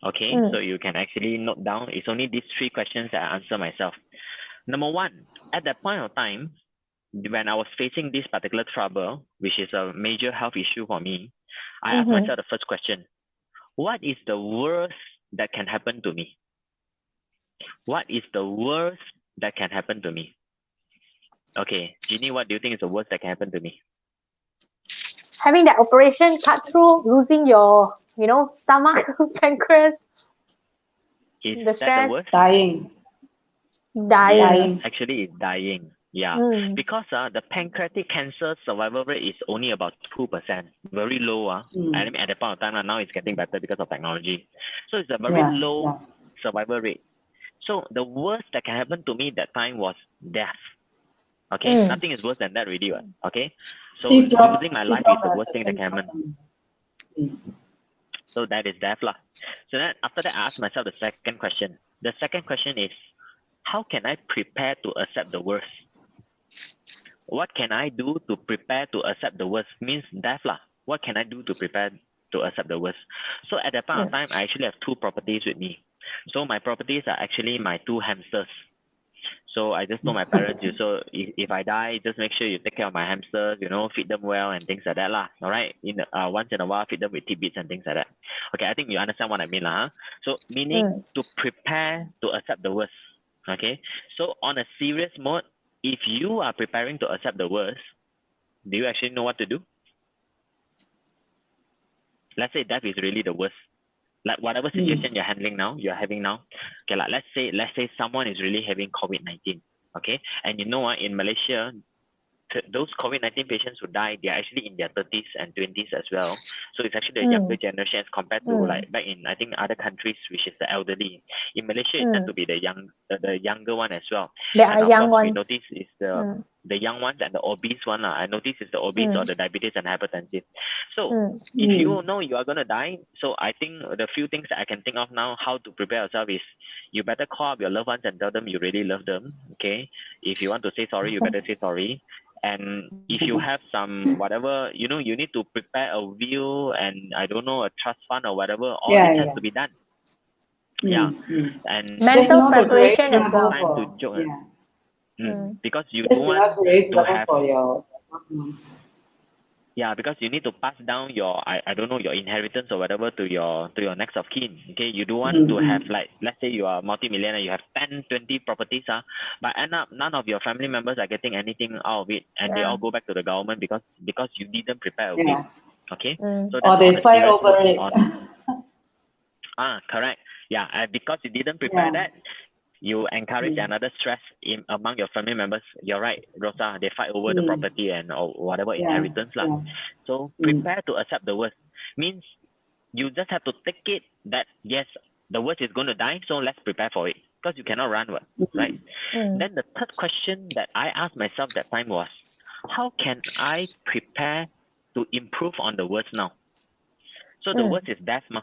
Okay, so you can actually note down. It's only these 3 questions that I answer myself. Number 1, at that point of time, when I was facing this particular trouble, which is a major health issue for me, I asked myself the first question: what is the worst that can happen to me? What is the worst that can happen to me? Okay, Ginny, what do you think is the worst that can happen to me? Having that operation cut through, losing your, stomach, pancreas. Is the stress? The worst? Dying. Yes, actually, it's dying. Yeah, because the pancreatic cancer survival rate is only about 2%, very low. I mean, at the point of time, now it's getting better because of technology. So it's a very low survival rate. So the worst that can happen to me that time was death. Okay, nothing is worse than that really. Okay, so losing my life is the worst thing that can happen. So that is death lah. So then after that, I asked myself the second question. The second question is, how can I prepare to accept the worst? What can I do to prepare to accept the worst? Means death lah. What can I do to prepare to accept the worst? So at that point of time, I actually have 2 properties with me. So my properties are actually my 2 hamsters. So I just told my parents, so if I die, just make sure you take care of my hamsters, feed them well and things like that lah. All right. Once in a while, feed them with tidbits and things like that. Okay, I think you understand what I mean lah. So meaning to prepare to accept the worst. Okay. So on a serious mode, if you are preparing to accept the worst, do you actually know what to do? Let's say death is really the worst. Like whatever situation you're having now. Okay, like let's say someone is really having COVID-19. Okay, and in Malaysia, those COVID-19 patients who die, they are actually in their 30s and 20s as well. So it's actually the younger generation as compared to like back in, I think, other countries, which is the elderly. In Malaysia, it tends to be the younger one as well. There are young ones. We notice is the young ones and the obese one. I notice is the obese or the diabetes and hypertensive. So if you know you are going to die, so I think the few things that I can think of now, how to prepare yourself is you better call up your loved ones and tell them you really love them. Okay. If you want to say sorry, you better say sorry. And if you have some whatever, you need to prepare a will and I don't know, a trust fund or whatever, all it has to be done. And mental preparation as well. Time to joke. Because you just don't want to have for your loved ones. Yeah, because you need to pass down your I don't know, your inheritance or whatever to your next of kin. Okay, you don't want to have, like, let's say you are a multi-millionaire, you have 10, 20 properties, but end up none of your family members are getting anything out of it, and they all go back to the government because you didn't prepare a will. Okay, so or they fight over it. Correct. Yeah, because you didn't prepare that, you encourage another stress among your family members. You're right, Rosa. They fight over the property and or whatever inheritance. So prepare to accept the worst. Means you just have to take it that, yes, the worst is going to die, so let's prepare for it. Because you cannot run, right? Then the third question that I asked myself that time was, how can I prepare to improve on the worst now? So the worst is death, ma.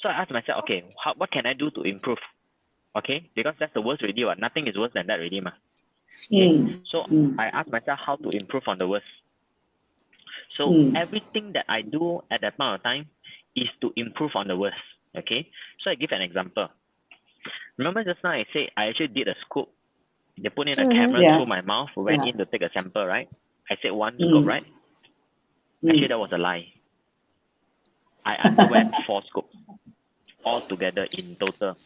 So I asked myself, okay, what can I do to improve? Okay, because that's the worst already. Nothing is worse than that already, ma. Okay? So I asked myself how to improve on the worst. So everything that I do at that point of time is to improve on the worst. Okay, so I give an example. Remember just now I said I actually did a scope. They put in a camera through my mouth, went in to take a sample, right? I said one scope, right? Actually, that was a lie. I underwent 4 scopes altogether in total.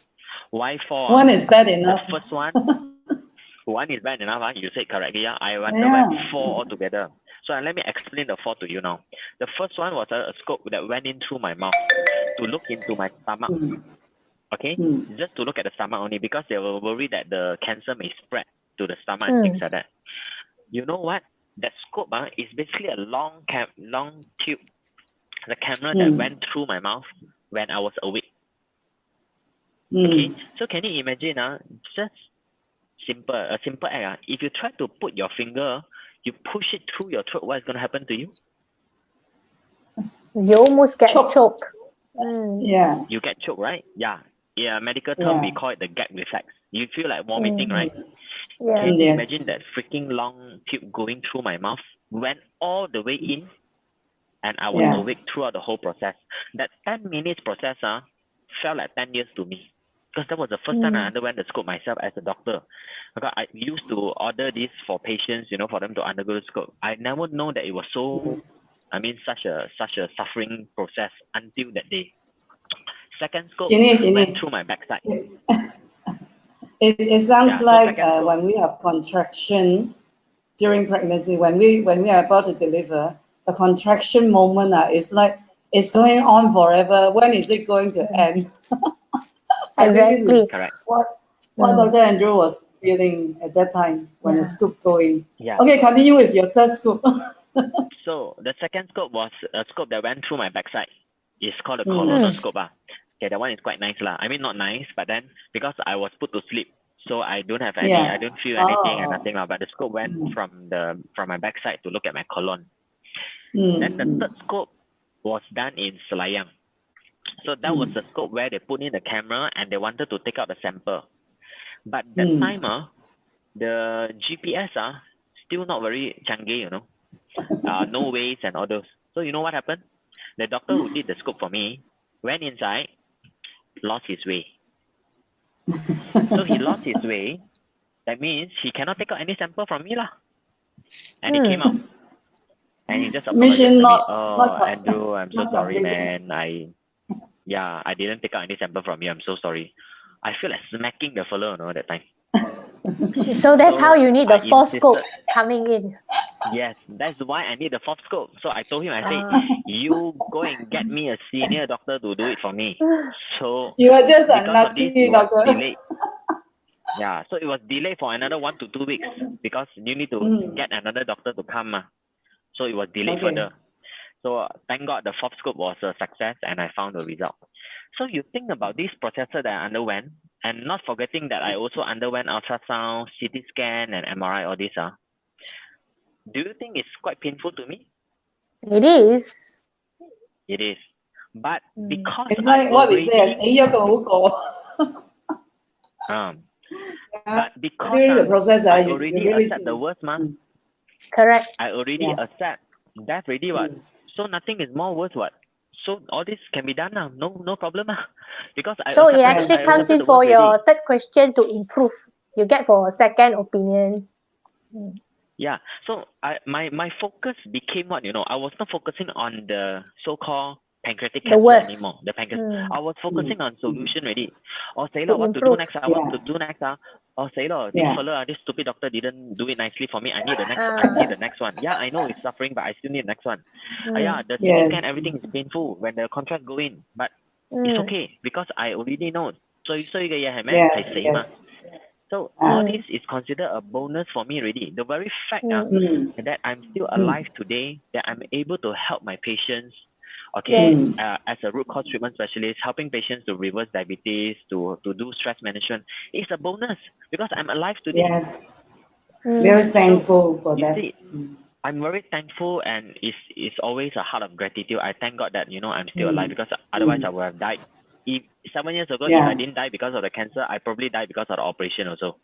Why 4? One is bad enough. The first one is bad enough. You said correctly. I underwent 4 altogether. So let me explain the 4 to you now. The first one was a scope that went in through my mouth to look into my stomach. Okay, just to look at the stomach only, because they were worried that the cancer may spread to the stomach and things like that. You know what? That scope is basically a long tube, the camera that went through my mouth when I was awake. Okay, so can you imagine just a simple act. If you try to put your finger, you push it through your throat, what is going to happen to you? You almost get choked. Yeah. You get choked, right? Yeah. Medical term, we call it the gag reflex. You feel like vomiting, right? Can you imagine that freaking long tube going through my mouth, went all the way in, and I was awake throughout the whole process. That 10 minutes process felt like 10 years to me. Because that was the first time I underwent the scope myself as a doctor. Because I used to order this for patients, for them to undergo the scope. I never know that it was so, such a suffering process until that day. Second scope went through my backside. It sounds like when we have contraction during pregnancy, when we are about to deliver, the contraction moment is like it's going on forever. When is it going to end? Exactly. Correct. What Dr. Andrew was feeling at that time when the scoop going. Yeah. Okay, continue with your third scoop. So the second scope was a scope that went through my backside. It's called a colonoscope. Okay, that one is quite nice not nice, but then because I was put to sleep, so I don't have any, I don't feel anything and nothing. But the scope went from my backside to look at my colon. Then the third scope was done in Selayang. So that was the scope where they put in the camera and they wanted to take out the sample. But that time, the GPS still not very canggih, no ways and all those. So you know what happened? The doctor who did the scope for me went inside, lost his way. So he lost his way, that means he cannot take out any sample from me lah. And he came out. And he just apologized to me. Andrew, I'm so sorry, man. I didn't take out any sample from you. I'm so sorry. I feel like smacking the fellow, that time. So that's how you need the fourth scope coming in. Yes, that's why I need the fourth scope. So I told him, I said, you go and get me a senior doctor to do it for me. So you are just unlucky, doctor. Delayed. Yeah, so it was delayed for another 1 to 2 weeks because you need to get another doctor to come. So it was delayed further. So thank God the fourth scope was a success and I found the result. So you think about this processor that I underwent, and not forgetting that I also underwent ultrasound, CT scan, and MRI, all this. Do you think it's quite painful to me? It is. It is. But because it's like what we say, but because during the process, I you already really accept the worst, Correct. I already accept death already, what? So nothing is more worse, what? So all this can be done now, no problem. Because so it actually comes in for your third question to improve. You get for a second opinion. Yeah. So my focus became what, I was not focusing on the so-called pancreatic cancer anymore. The pancreas. I was focusing on solution already. Or say what to do next. What to do next. Or say this fellow, this stupid doctor didn't do it nicely for me. I need the next. I need the next one. Yeah, I know it's suffering, but I still need the next one. The CT scan, everything is painful when the contract go in, but it's okay because I already know. So So all this is considered a bonus for me already. The very fact that I'm still alive today, that I'm able to help my patients, as a root cause treatment specialist, helping patients to reverse diabetes, to do stress management, is a bonus because I'm alive today. Yes. Very thankful for that. See, I'm very thankful, and it's always a heart of gratitude. I thank God that I'm still alive, because otherwise I would have died. If 7 years ago, if I didn't die because of the cancer, I probably died because of the operation also.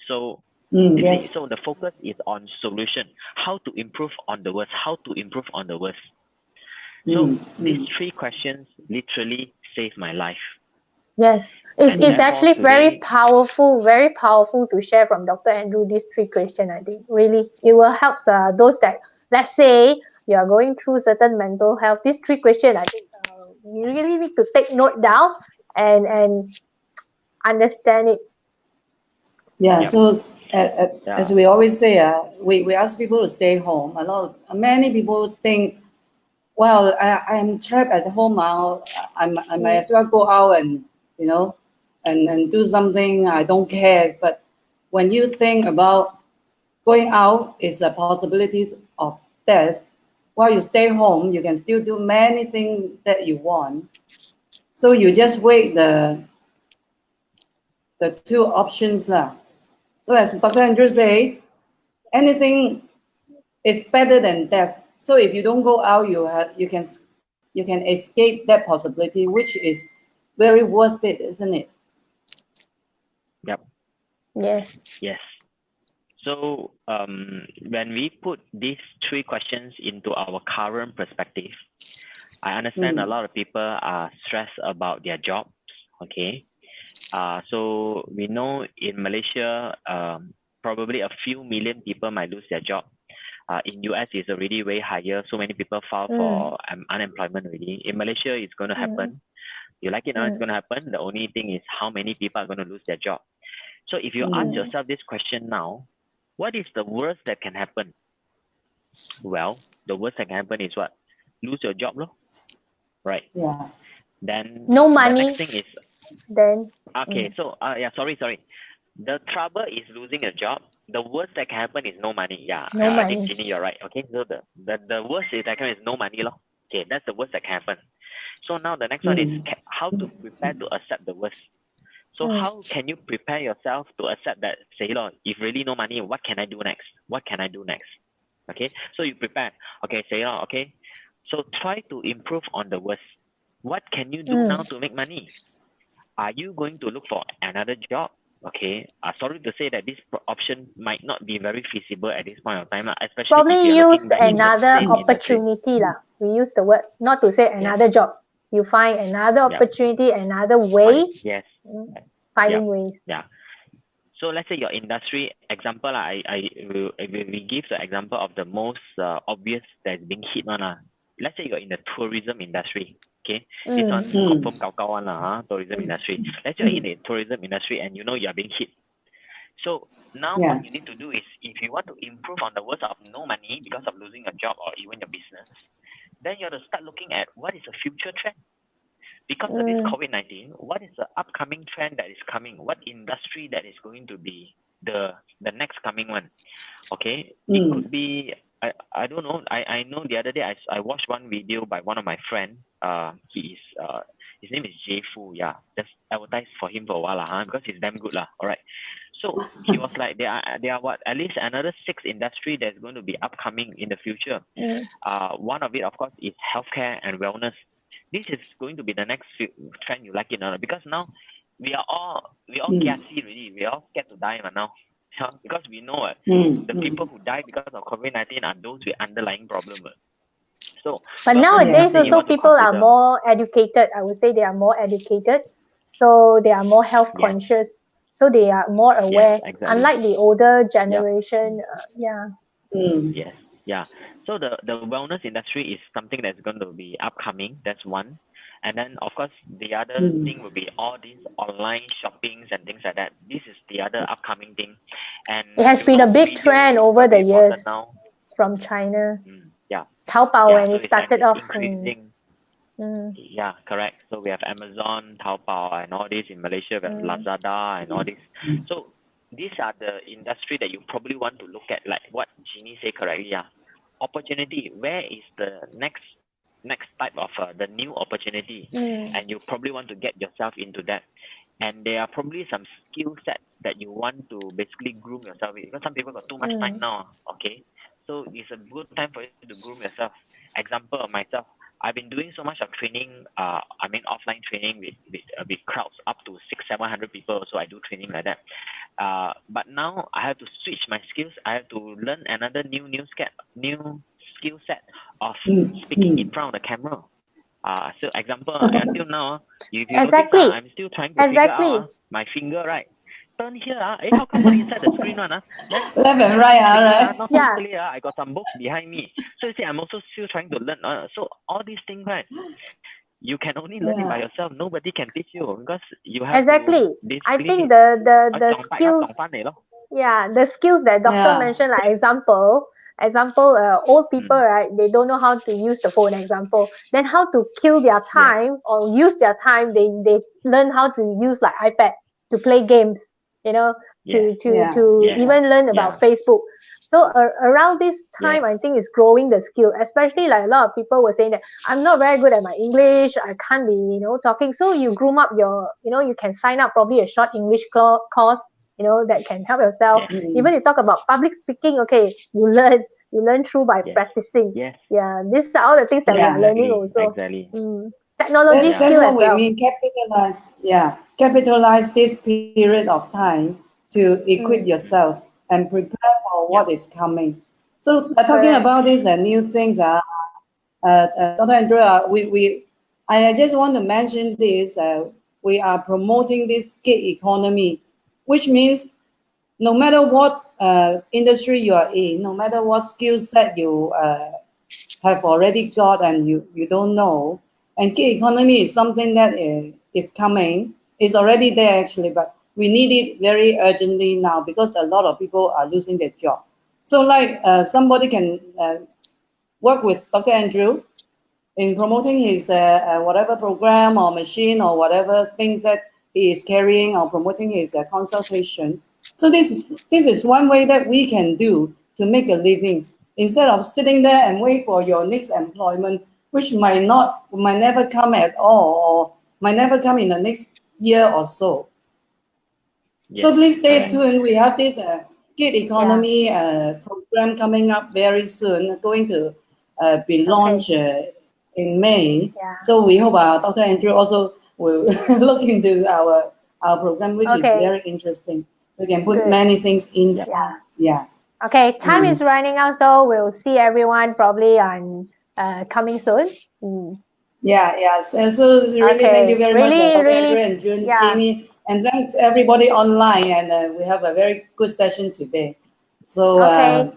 So so the focus is on solution, how to improve on the worst, So these 3 questions literally saved my life. Yes, it's actually very powerful to share from Dr. Andrew these 3 questions. I think really it will help those that, let's say, you are going through certain mental health. These 3 questions, I think you really need to take note down and understand it. Yeah. So as we always say, we ask people to stay home. Many people think, well, I am trapped at home now. I might as well go out and and do something. I don't care. But when you think about going out is a possibility of death, while you stay home, you can still do many things that you want. So you just weigh the 2 options lah. So as Dr. Andrew say, anything is better than death. So if you don't go out, you can escape that possibility, which is very worth it, isn't it? Yep. Yes. So when we put these 3 questions into our current perspective, I understand a lot of people are stressed about their jobs. Okay. So we know in Malaysia, probably a few million people might lose their job. In US, it's already way higher. So many people file for unemployment already. In Malaysia, it's going to happen. You like it now, it's going to happen. The only thing is how many people are going to lose their job. So if you ask yourself this question now, what is the worst that can happen? Well, the worst that can happen is what? Lose your job, right? Yeah. Then no money. The next thing is then. So sorry. The trouble is losing a job. The worst that can happen is no money. No money. I think Ginny, you're right. Okay, so the worst that can happen is no money, Okay, that's the worst that can happen. So now the next one is how to prepare to accept the worst. So how can you prepare yourself to accept that, say, if really no money, what can I do next? Okay, so you prepare. Okay, say, okay, so try to improve on the worst. What can you do now to make money? Are you going to look for another job? Okay, sorry to say that this option might not be very feasible at this point of time, especially probably if you're use another opportunity. We use the word, not to say another job. You find another opportunity, another way. Yes. Finding ways. Yeah. So let's say your industry example, we give the example of the most obvious that's being hit one. Let's say you're in the tourism industry. Okay, this one confirm one tourism industry. Let's say you're in the tourism industry and you know you're being hit. So now what you need to do is, if you want to improve on the worst of no money because of losing a job or even your business, then you have to start looking at what is the future trend. Because of this COVID-19, what is the upcoming trend that is coming? What industry that is going to be the next coming one? Okay, it could be, I don't know. I know the other day I watched one video by one of my friends. He is his name is Fu. Yeah, just advertised for him for a while because he's damn good All right. So he was like, there are what, at least another 6 industry that's going to be upcoming in the future. One of it, of course, is healthcare and wellness. This is going to be the next trend, you like it or not, because now we all gassy really. We all scared to die now. Because we know the people who die because of COVID-19 are those with underlying problems. So, but nowadays also people are more educated. I would say they are more educated, so they are more health conscious. So they are more aware, unlike the older generation. Yes, yeah. So the wellness industry is something that's going to be upcoming. That's one. And then, of course, the other thing will be all these online shoppings and things like that. This is the other upcoming thing. And it has been a big trend over the years now from China. Taobao when it started off. Increasing. Yeah, correct. So we have Amazon, Taobao, and all this in Malaysia. We have Lazada and all this. So these are the industry that you probably want to look at, like what Ginny said correctly. Opportunity. Where is the next type of the new opportunity? And you probably want to get yourself into that. And there are probably some skill sets that you want to basically groom yourself with. Because some people got too much time now. Okay, so it's a good time for you to groom yourself. Example of myself. I've been doing so much of training, offline training with crowds up to 600-700 people. So I do training like that. But now I have to switch my skills. I have to learn another new skill set of speaking in front of the camera. So example, until now, if you notice, I'm still trying to figure out my finger, right? Turn here, how come not inside the screen one? Left and right, right? Not so clear, I got some books behind me. So you see, I'm also still trying to learn. So all these things, right? You can only learn it by yourself. Nobody can teach you because you have to. I think the skills. The skills that doctor mentioned, like example, old people, right? They don't know how to use the phone. Example, then how to kill their time or use their time. They learn how to use like iPad to play games. To even learn about Facebook. So around this time, I think it's growing the skill, especially like a lot of people were saying that I'm not very good at my English. I can't be, talking. So you groom up your, you can sign up probably a short English course, that can help yourself. Even you talk about public speaking, okay, you learn through by practicing. These are all the things that we are learning also. Technology that's skill what as we well. mean, capitalize this period of time to equip yourself and prepare for what is coming. So talking about these new things, Dr. Andrew, I just want to mention this. We are promoting this gig economy, which means no matter what industry you are in, no matter what skill set you have already got and you don't know, and gig economy is something that is coming. It's already there actually, but we need it very urgently now because a lot of people are losing their job. So like somebody can work with Dr. Andrew in promoting his whatever program or machine or whatever things that he is carrying or promoting his consultation. So this is one way that we can do to make a living instead of sitting there and wait for your next employment, which might never come at all or might never come in the next year or so. So please stay tuned. We have this gig economy program coming up very soon, going to be launched in May. So we hope Dr. Andrew also will look into our program, which is very interesting. We can put many things inside. Okay, time is running out, so we'll see everyone probably on coming soon. So really thank you very much, Dr. Andrew and Ginny And thanks everybody online. And we have a very good session today. So okay.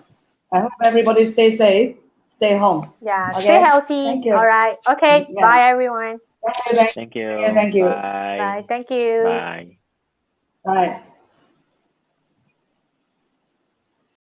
I hope everybody stay safe, stay home. Yeah, okay? stay healthy. Thank you. All right. Okay. Yeah. Bye, everyone. Thank you. Thank you. Bye. Bye. Thank you. Bye. Bye.